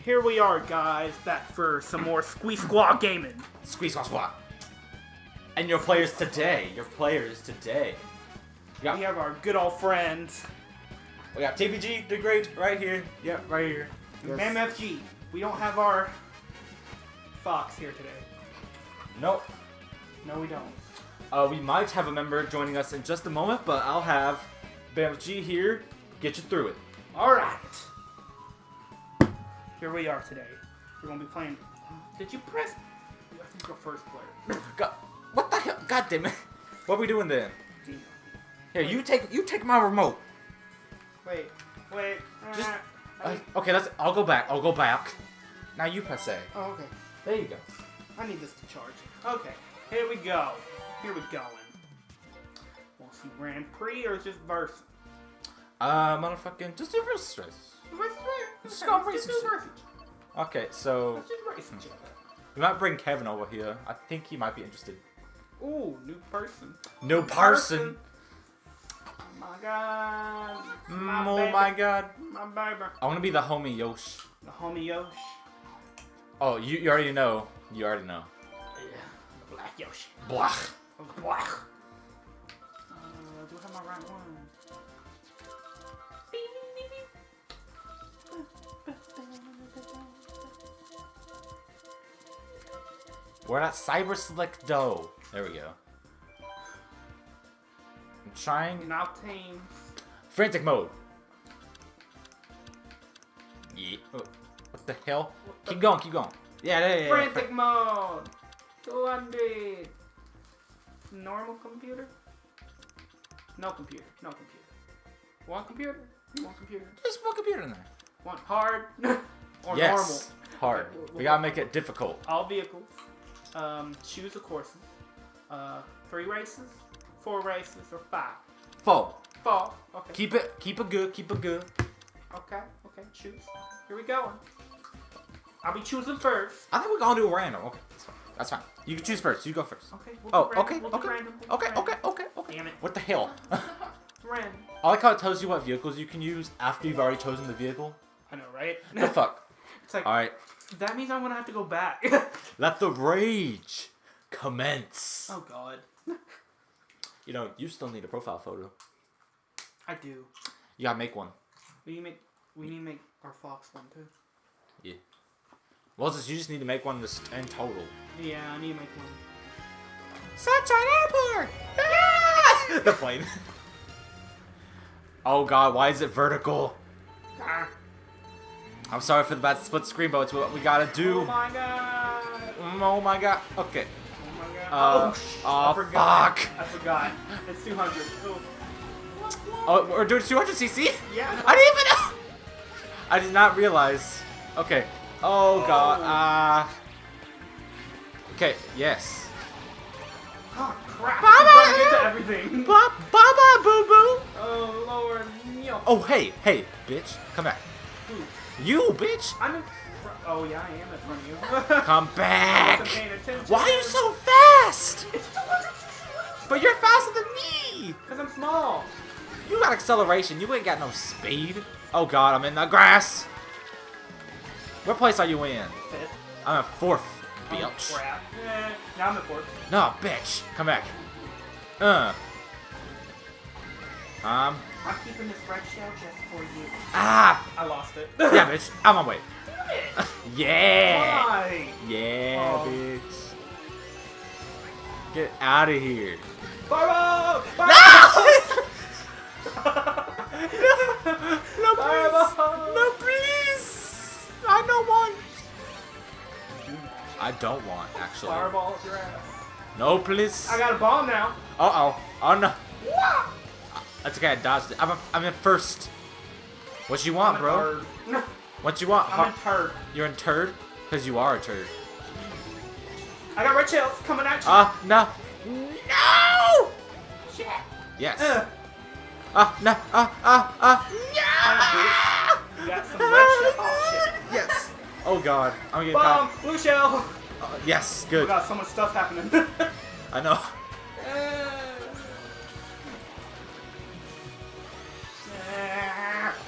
here we are, guys, back for some more Squi Squa gaming. Squi Squa Squad. And your players today. We have our good old friends. We got TPG, the Great, right here. Yep, right here. Yes. MFG. We don't have our Fox here today. Nope. No, we don't. We might have a member joining us in just a moment, but I'll have BamFG here get you through it. Alright. Here we are today. We're going to be playing... Did you press... I think you're first player. God, what the hell? God damn it. What are we doing then? Here, you take my remote. Wait. Just... okay, I'll go back. Now you press A. Oh, okay. There you go. I need this to charge. Okay, here we go. Here we going. Want some Grand Prix or just verse? Motherfucking, just do versus race. Just go versus. Okay, so Let's just race each other. we might bring Kevin over here. I think he might be interested. Ooh, new person. No person. Oh my god. Oh my god. My baby. I want to be the homie Yosh. The homie Yosh. Oh, you already know. You already know. Yeah, the black Yoshi. Blah. Blah. Do I have my right one? We're at Cyber Slick Dough. There we go. I'm trying. Now teams. Frantic mode. Yeah. What the hell? Keep going. Yeah. Frantic mode. 200. Normal computer? No computer. One computer? Just one computer in there. One hard or Yes. normal? Hard. We gotta make it difficult. All vehicles. Choose the courses. 3 races, 4 races, or 5. 4. 4. Okay. Keep it good. Okay. Choose. Here we go. I'll be choosing first. I think we're gonna do a random. Okay, that's fine. You can choose first. You go first. Okay. Okay. We'll do random. Okay. Damn it. What the hell? Random. I like how it tells you what vehicles you can use after you've already chosen the vehicle. I know, right? The fuck? It's like, alright. that means I'm gonna have to go back. Let the rage commence. Oh god. You know, you still need a profile photo. I do. You gotta make one. We need to make our Fox one too. Yeah. Well, you just need to make one in total. Yeah, I need to make one. Sunshine Airport! Ah! The plane. Oh god, why is it vertical? Ah. I'm sorry for the bad split screen, but it's what we gotta do. Oh my god. Oh my god. Okay. Oh my god. Oh, fuck. fuck. I forgot. It's 200. Oh. Oh, we're doing 200cc? Yeah. I didn't even know. I did not realize. Okay. Oh god. Okay. Yes. Oh crap. Bye-bye. I'm running into everything. Bye-bye, boo-boo. Oh lord. Yo. Oh, hey, bitch. Come back. Who? You, bitch. I'm in oh yeah, I am in front of you. Come I back. wasn't paying attention. Why are you so fast? It's 200. But you're faster than me. Because I'm small. You got acceleration. You ain't got no speed. Oh god, I'm in the grass. What place are you in? 5th. I'm in 4th, Oh, bitch. crap. Now I'm at 4th. No, bitch. Come back. I'm keeping this red shell just for you. Ah. I lost it. Yeah, bitch. I'm on my way. Damn it. Yeah. Why? Yeah, Oh. bitch. Get out of here. Fireball! No, please. No, please. I don't want. I don't want, actually. Fireball up your ass. No, please. I got a bomb now. Uh-oh. Oh, no. What? That's okay, I dodged it. I'm in 1st. What you want, I'm bro? a turd. What you want? I'm a turd. You're in turd? Because you are a turd. I got red shells coming at you. No. No! Shit. Yes. No. No. You got some red shell. Oh shit. Yes. Oh god. I'm getting Bomb. caught. Blue shell. Yes, We good. got so much stuff happening. I know.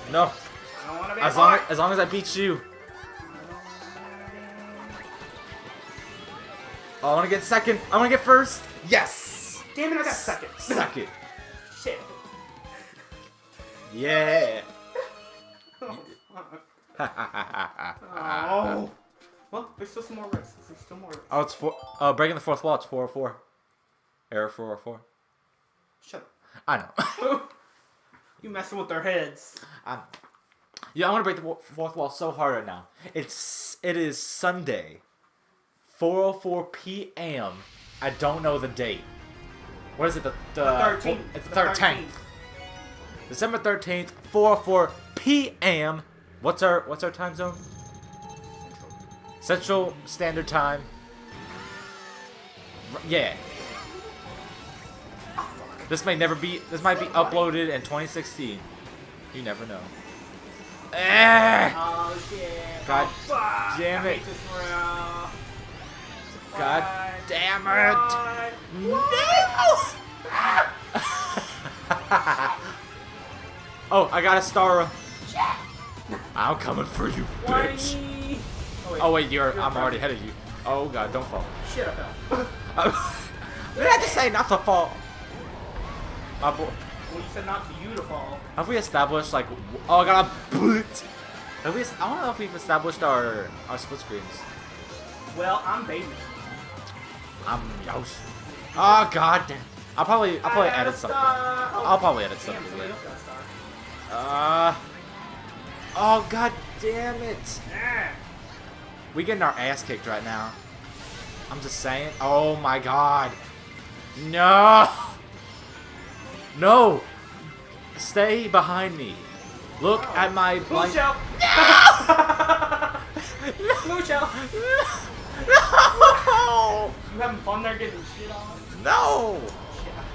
I No. don't want to be As a part. long as I beat you. I don't Oh, I want to get second. I want to get first. Yes. Damn it, I got second. Suck it. Shit. Yeah. Oh. Well, there's still some more races. There's still more races. Oh, it's breaking the fourth wall. It's 404. Error 404. Shut up. I know. You messing with their heads. I know. Yeah, I want to break the fourth wall so hard right now. It is Sunday, 4:04 p.m. I don't know the date. What is it? The 13th. It's the 13th. December 13th, 4:04 p.m. What's our time zone? Central Standard Time. Yeah. This might be uploaded in 2016. You never know. Oh shit. God fuck. damn I it. hate this round. God Why? damn it. Why? No! Oh, I got a star. I'm coming for you, bitch. Why? Oh wait, I'm already ahead of you. Oh god, don't fall. Shit, I fell. Did I just say not to fall? My boy. Well, you said not for you to fall. Have we established like? Oh, I got a bullet. I don't know if we've established our split screens. Well, I'm baby. I'm Yosh. Oh god damn. I'll probably edit something. I'll probably edit something again. Oh god damn it. We getting our ass kicked right now. I'm just saying. Oh my god. No. No. Stay behind me. Look at my blind. Blue shell. Blue shell. No. You having fun there getting shit on? No.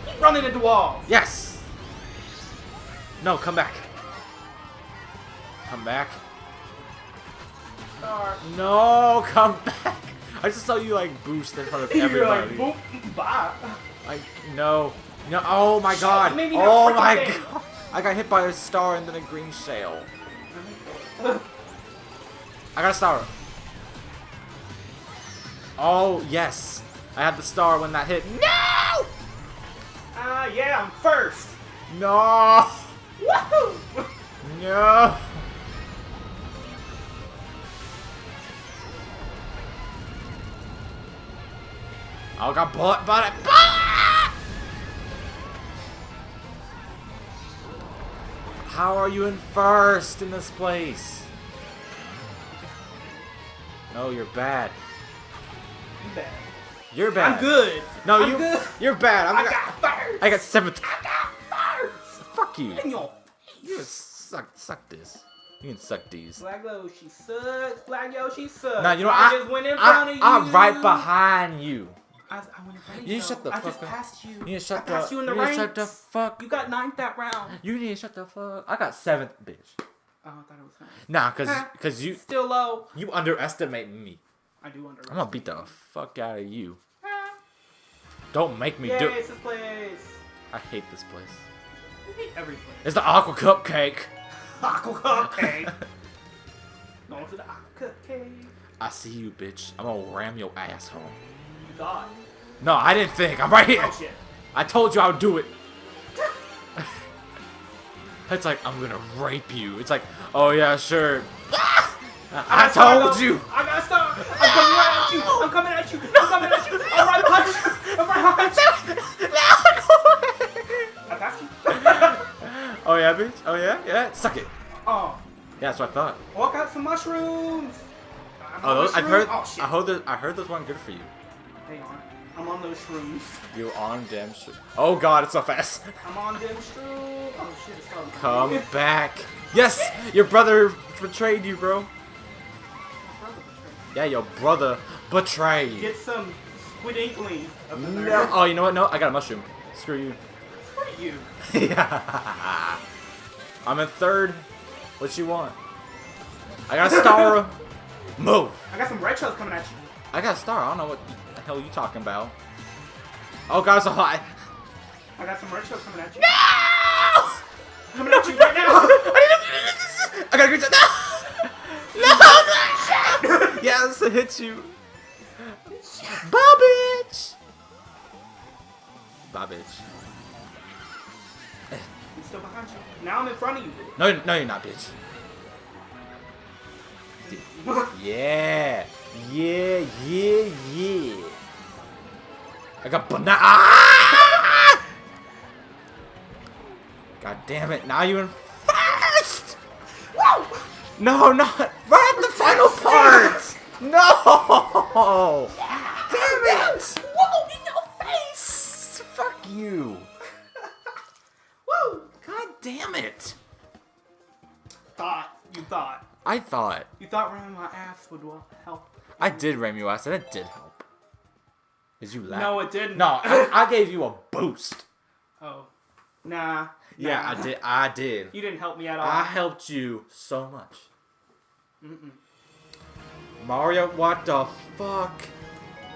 Keep running into walls. Yes. No, come back. Come back. Star. No, come back. I just saw you like boost in front of You're everybody. like, boop, bye. Like, no. No, oh my god. Maybe Oh not my freaking god. I got hit by a star and then a green shell. I got a star. Oh, yes. I had the star when that hit. No! Yeah, I'm first. No! Woohoo! No! Oh, got bullet, bullet. How are you in first in this place? No, you're bad. You bad. You're bad. I'm good. No, I'm good. You're bad. I got first. I got seventh. I got first. Fuck you. In your You can suck this. You can suck these. Black Yoshi sucks. Black Yoshi sucks. Nah, you know I just went in front of you. I'm right behind you. I went in front of you. You need to shut the I fuck just up. passed you. You need to shut I passed you in the you need to ranks. shut the fuck. You got 9th that round. You need to shut the fuck. I got 7th, bitch. Oh, I thought it was 9th. Nah, cause you Still low. you underestimate me. I do underestimate. I'm gonna beat the fuck out of you. Don't make me do. Yay, it's this place. I hate this place. I hate every place. It's the aqua cupcake. Aqua cupcake. Going to the aqua cupcake. I see you, bitch. I'm gonna ram your asshole. You thought. No, I didn't think. I'm right here. Oh shit. I told you I would do it. It's like, I'm gonna rape you. It's like, oh yeah, sure. I told you. I got a star. I'm coming right at you. I'm coming at you. I'm coming at you. I'm right behind you. I'm right behind you. I passed you. Oh yeah, bitch. Oh yeah, yeah. Suck it. Oh. Yeah, that's what I thought. Walk out some mushrooms. Oh, those, I've heard. Oh, shit. I heard those one good for you. Hang on. I'm on those shrooms. You on damn shit. Oh god, it's so fast. I'm on them shrooms. Oh shit, it's starting. Come back. Yes, your brother betrayed you, bro. Yeah, your brother betrayed. Get some squid inkling. No. Oh, you know what? No, I got a mushroom. Screw you. Screw you. Yeah. I'm in 3rd. What you want? I got a star. Move. I got some red shells coming at you. I got a star. I don't know what the hell you talking about. Oh god, it's so hot. I got some red shells coming at you. No! Coming at you right now. I got a green shot. No! No! Yes, it hit you. bitch! Bye, bitch! Bye, bitch. I'm still behind you. Now I'm in front of you, bitch. No, you're not, bitch. Yeah. Yeah. I got banana. Ah! God damn it. Now you're in first. Woo! No, not right at the final part. No. Damn it. Whoa, in your face! Fuck you. Woo! God damn it. You thought. I thought. You thought ramming my ass would help. I did ram your ass, and it did help. Did you laugh? No, it didn't. No, I gave you a boost. Oh. Nah. Yeah, I did. You didn't help me at all. I helped you so much. Mario, what the fuck?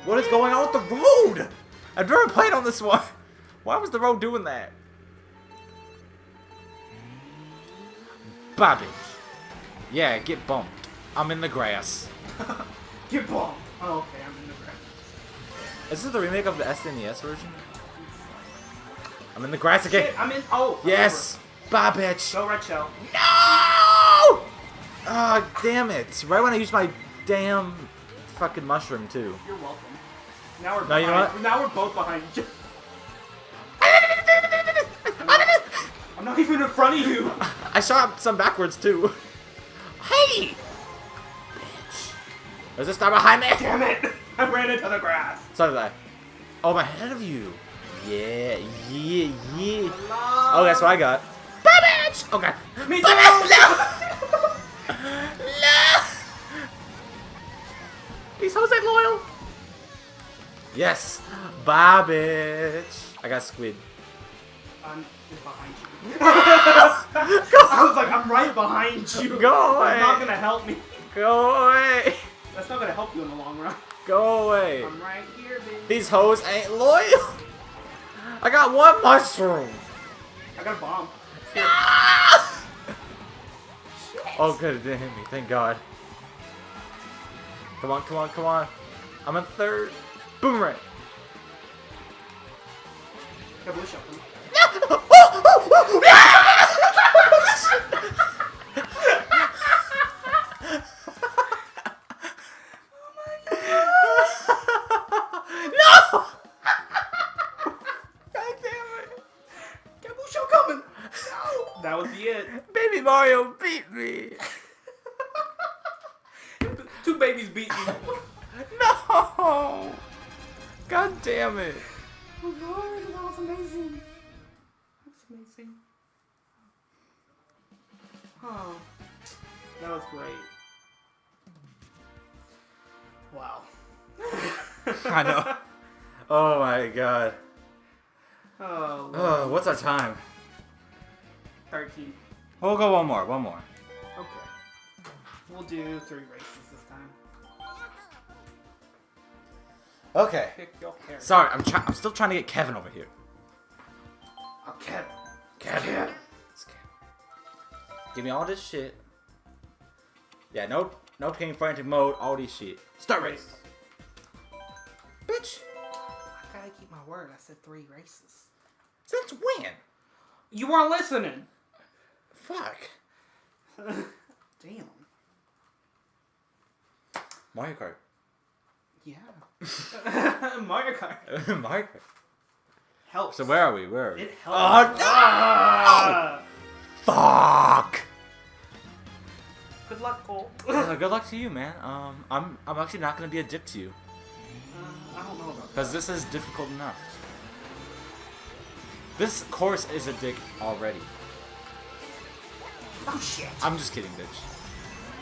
What is going on with the road? I've never played on this one. Why was the road doing that? Bobby. Yeah, get bumped. I'm in the grass. Get bumped. Oh, okay, I'm in the grass. Is this the remake of the SNES version? I'm in the grass again. Shit, I'm in. Oh. Yes. Bye, bitch. Go red shell. No! Oh, damn it. Right when I used my damn fucking mushroom, too. You're welcome. Now we're No, behind. you know what? Now we're both behind each other. I'm not even in front of you. I shot some backwards, too. Hey! Bitch. Does this start behind me? Damn it! I ran into the grass. So did I. Oh, I'm ahead of you. Yeah. Hello? Oh, that's what I got. Bye, bitch! Okay. Me too! No! No! These hoes ain't loyal. Yes. Bye, bitch. I got squid. I'm behind you. I was like, I'm right behind you. Go away. That's not gonna help me. Go away. That's not gonna help you in the long run. Go away. I'm right here, baby. These hoes ain't loyal. I got one mushroom. I got a bomb. Here. Oh, good. It didn't hit me. Thank God. Come on, come on, come on. I'm in third. Boomerang. Got blue shot. No! God damn it. Got show coming. No. That was the it. Baby Mario beat me. Two babies beat me. No! God damn it. Oh Lord, that was amazing. That's amazing. Oh, that was great. Wow. I know. Oh my God. Oh, Lord. Oh, what's our time? 13. We'll go one more. Okay. We'll do 3 races this time. Okay. Pick your character. Sorry, I'm still trying to get Kevin over here. Oh, Kevin. Kevin. It's Kevin. Give me all this shit. Yeah, no King Frantic mode, all this shit. Start race. Bitch. I gotta keep my word. I said 3 races. Since when? You weren't listening. Fuck. Damn. Mario Kart. Yeah. Mario Kart. Mario Kart. Helps. So where are we? It helps. Oh, no! Ah! Fuck! Good luck, Cole. Good luck to you, man. I'm actually not gonna be a dick to you. I don't know about that. Because this is difficult enough. This course is a dick already. Oh shit. I'm just kidding, bitch.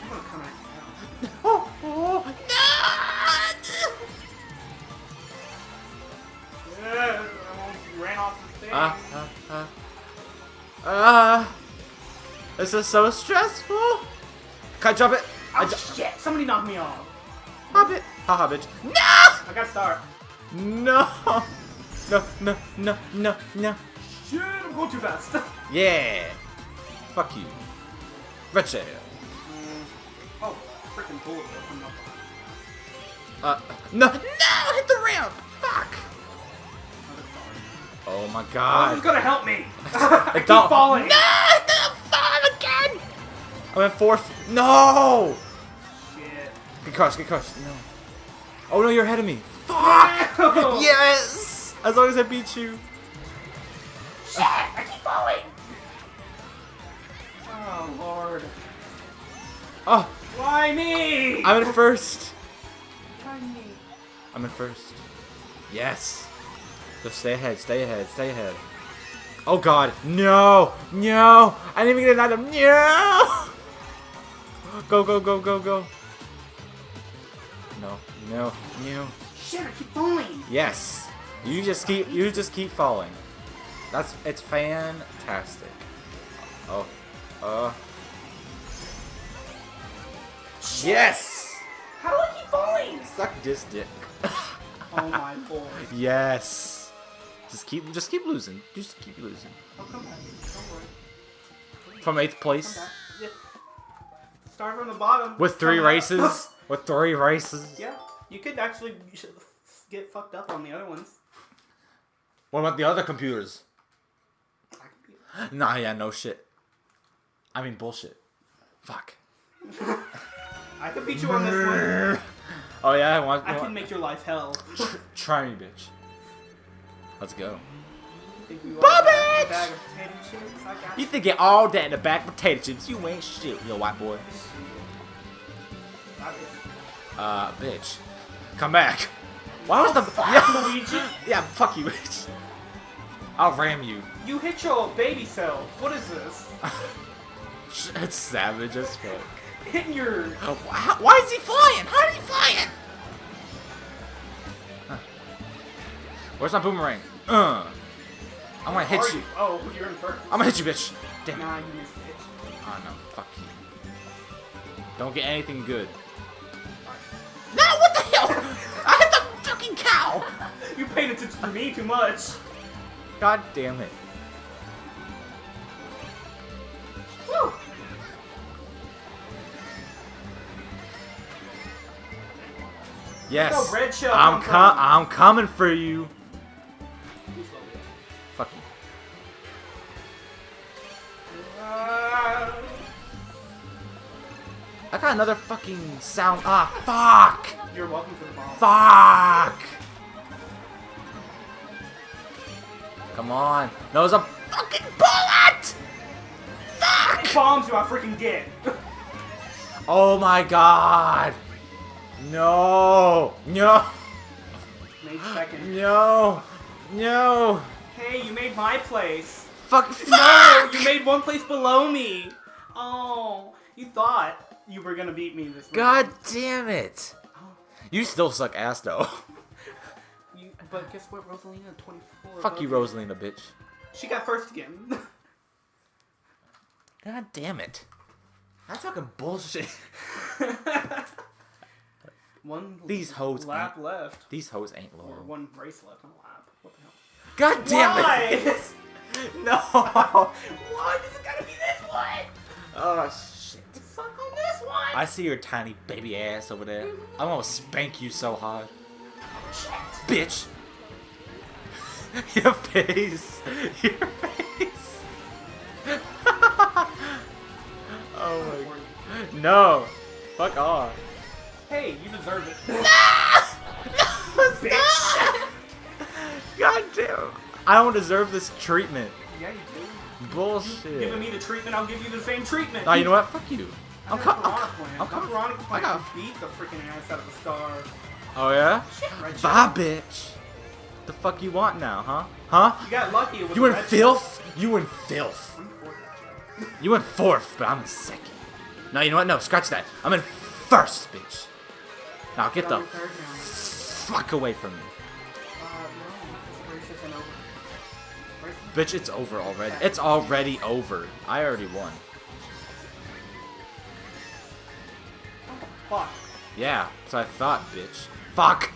I'm gonna come at you now. Oh, Yeah, I almost ran off the stage. This is so stressful. Can I jump it? Oh shit! Somebody knocked me off. Hop it. Haha, bitch. No! I got start. No! No. Shit! I'm going too fast. Yeah. Fuck you. Red shell. Oh, freaking bullet. I'm not No, hit the ramp. Fuck. Oh my god. Who's gonna help me? I keep falling. No, fall again. I'm in 4th. No. Shit. Get crushed. No. Oh no, you're ahead of me. Fuck. No. Yes. As long as I beat you. Shit! I keep falling! Oh, Lord. Oh. Why me? I'm in 1st. Why me? I'm in 1st. Yes. Just stay ahead. Oh god. No. I didn't even get an item. No. Go. No. Shit, I keep falling. Yes. You just keep falling. It's fantastic. Oh. Yes. How do I keep falling? Suck this dick. Oh my boy. Yes. Just keep losing. I'll come back. Don't worry. From 8th place. Come back. Yeah. Start from the bottom. With 3 Come back. races. With 3 races. Yeah. You could actually get fucked up on the other ones. What about the other computers? I can be... Nah, yeah, no shit. I mean bullshit. Fuck. I can beat you on this one. Oh yeah, I can make your life hell. Try me, bitch. Let's go. Think we Bobbage! bag of potato chips? I got You think it all that in the back of potato chips? You ain't shit, you white boy. Bitch. Come back. Why was the Luigi? Yeah, fuck you, bitch. I'll ram you. You hit your baby self. What is this? It's savage as fuck. Hitting your... Why is he flying? How is he flying? Huh. Where's my boomerang? I'm gonna hit you. Oh, you're in first. I'm gonna hit you, bitch. Damn it. Nah, you missed it. Oh no, fuck you. Don't get anything good. No, what the hell? I hit the fucking cow. You paid attention to me too much. God damn it. Woo. Yes. Where'd the red shell I'm come from? I'm coming for you. Fuck you. I got another fucking sound. Ah, fuck. You're welcome to the bomb. Fuck. Come on. No, it's a fucking bullet. How many bombs do I freaking get? Oh my god. No. Made second. No. Hey, you made my place. Fuck. No, you made one place below me. Oh, you thought you were gonna beat me this round. God damn it. You still suck ass though. But guess what, Rosalina? 24. Fuck you, Rosalina, bitch. She got first again. God damn it. That's fucking bullshit. These hoes lap ain't, left. These hoes ain't Or loyal. one race left on a lap. What the hell? God damn Why? it! No! Why does it gotta be this one? Oh shit. Suck on this one. I see your tiny baby ass over there. I'm gonna spank you so hard. Shit. Bitch! Your face! Your face! Oh my god. No! Fuck off. Hey, you deserve it. No! Bitch. God damn. I don't deserve this treatment. Yeah, you do. Bullshit. Giving me the treatment, I'll give you the same treatment. Nah, you know what? Fuck you. I'm coming. Veronica plan to beat the freaking ass out of the star. Oh yeah? Red Bye, shell. bitch. The fuck you want now, huh? Huh? You got lucky with You the in red filth? You in filth. shell. I'm for that shit. You in 4th, but I'm in 2nd. No, you know what? No, scratch that. I'm in 1st, bitch. Now get the I'm in third now. fuck away from me. No, this race isn't over. Bitch, it's over already. It's already over. I already won. Fuck. Yeah, so I thought, bitch. Fuck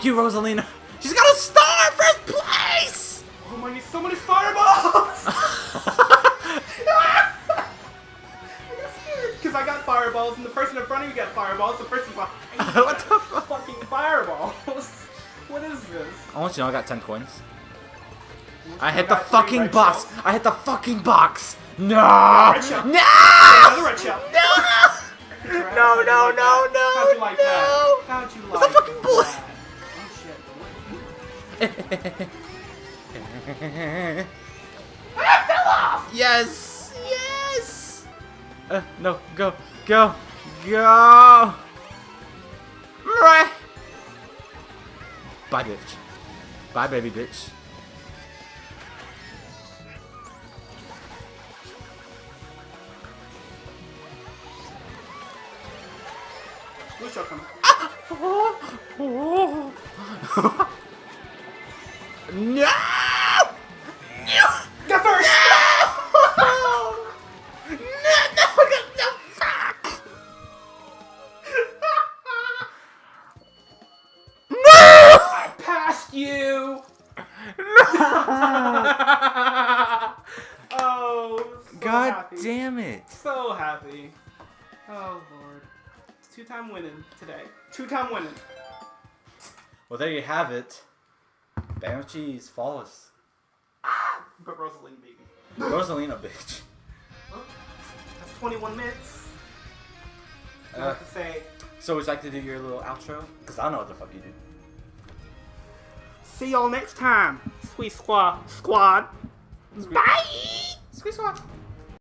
you, Rosalina. She's got a star! 1st place! Oh my, so many fireballs! I got scared. Because because I got fireballs, and the person in front of you got fireballs, the person behind you What got the fuck? fucking fireballs. What is this? I want you to know I got 10 coins. I I hit the got 3 fucking red box! shells. I hit the fucking box! No! Red shell. No! Another red shell. No! No, no, no, no, How'd you like that? no! How'd you What's like the fucking bullet? that? Oh shit. I fell off! Yes! Yes! No, go, go, go! Right. Bye, bitch. Bye, baby bitch. Blue shell coming. No! No! Go first! I passed you! Oh, so God happy. damn it. So happy. Oh, Lord. It's 2-time winning today. 2-time winning. Well, there you have it. Bam cheese, flawless. But Rosaline, baby. Rosalina, bitch. Well, that's 21 minutes. I have to say, So would you like to do your little outro? Because I don't know what the fuck you do. see y'all next time, Squi Squa Squad. Bye! Squi Squa.